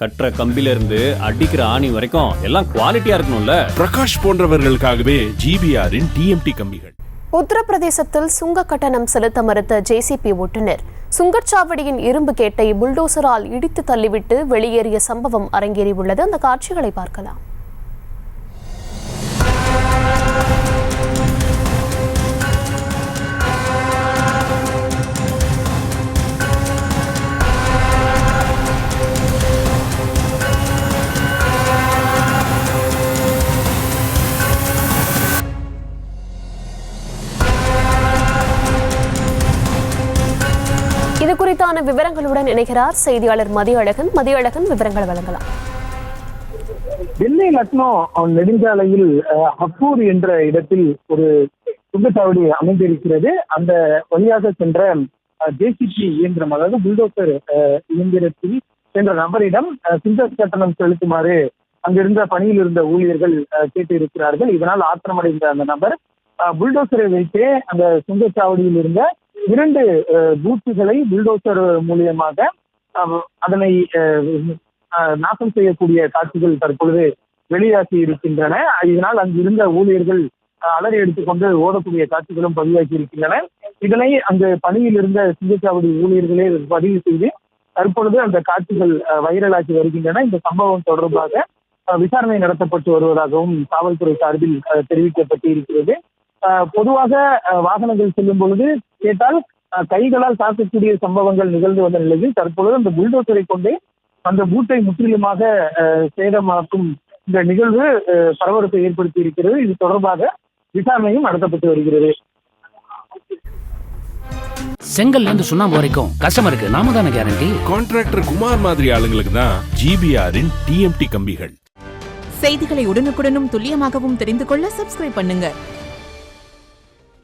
கட்டுற கம்பில இருந்து அடிக்கிற ஆணி வரைக்கும் எல்லாம் குவாலிட்டியா இருக்கணும்ல. பிரகாஷ் போன்றவர்களுக்காகவே ஜிபிஆரின் டிஎம்டி கம்பிகள். உத்தரப்பிரதேசத்தில் சுங்க கட்டணம் செலுத்த மறுத்த ஜேசிபி ஓட்டுநர் சுங்கச்சாவடியின் இரும்பு கேட்டை புல்டோசரால் இடித்து தள்ளிவிட்டு வெளியேறிய சம்பவம் அரங்கேறியுள்ளது. அந்த காட்சிகளை பார்க்கலாம். இது குறித்தான விவரங்களுடன் இணைகிறார் செய்தியாளர் மதியழகன். மதியழகன், விவரங்களை வழங்கலாம். டெல்லி லக்னோ நெடுஞ்சாலையில் ஹப்பூர் என்ற இடத்தில் ஒரு சுங்கச்சாவடி அமைந்திருக்கிறது. அந்த வழியாக சென்ற ஜேசிபி இயந்திரம், அதாவது புல்டோசர் இயந்திரத்தில் சென்ற நபரிடம் சுங்க கட்டணம் செலுத்துமாறு அங்கிருந்த பணியில் இருந்த ஊழியர்கள் கேட்டிருக்கிறார்கள். இதனால் ஆத்திரமடைந்த அந்த நபர் புல்டோசரை வைத்தே அந்த சுங்கச்சாவடியில் இருந்த 2 பூத்துகளை புல்டோசர் மூலியமாக அதனை நாசம் செய்யக்கூடிய காட்சிகள் தற்பொழுது வெளியாகி இருக்கின்றன. இதனால் அங்கிருந்த ஊழியர்கள் அலறி எடுத்துக்கொண்டு ஓடக்கூடிய காட்சிகளும் பதிவாகி இருக்கின்றன. இதனை அங்கு பணியில் இருந்த சுங்கச்சாவடி ஊழியர்களே பதிவு செய்து தற்பொழுது அந்த காட்சிகள் வைரலாகி வருகின்றன. இந்த சம்பவம் தொடர்பாக விசாரணை நடத்தப்பட்டு வருவதாகவும் காவல்துறை சார்பில் தெரிவிக்கப்பட்டு இருக்கிறது. பொதுவாக வாகனங்கள் செல்லும் பொழுது கேட்டால் கைகளால் தாக்கக்கூடிய சம்பவங்கள் நிகழ்ந்து வந்த நிலையில் தற்பொழுது அந்த புல்டோசரை கொண்டே அந்த பூட்டை முற்றிலுமாக சேதமாக்கும் இந்த நிகழ்வு பரபரப்பை ஏற்படுத்தி இருக்கிறது. இது தொடர்பாக விசாரணையும் நடத்தப்பட்டு வருகிறது. செங்கல்ல இருந்து சுண்ணாம்பு வரைக்கும் கஸ்டமருக்கு நாம தானே கேரண்டி. கான்ட்ராக்டர் குமார் மாதிரி ஆளுங்களுக்கு தான் ஜிபிஆரின் டிஎம்டி கம்பிகள். செய்திகளை உடனுக்குடனும் துல்லியமாகவும் தெரிந்து கொள்ள சப்ஸ்கிரைப் பண்ணுங்க.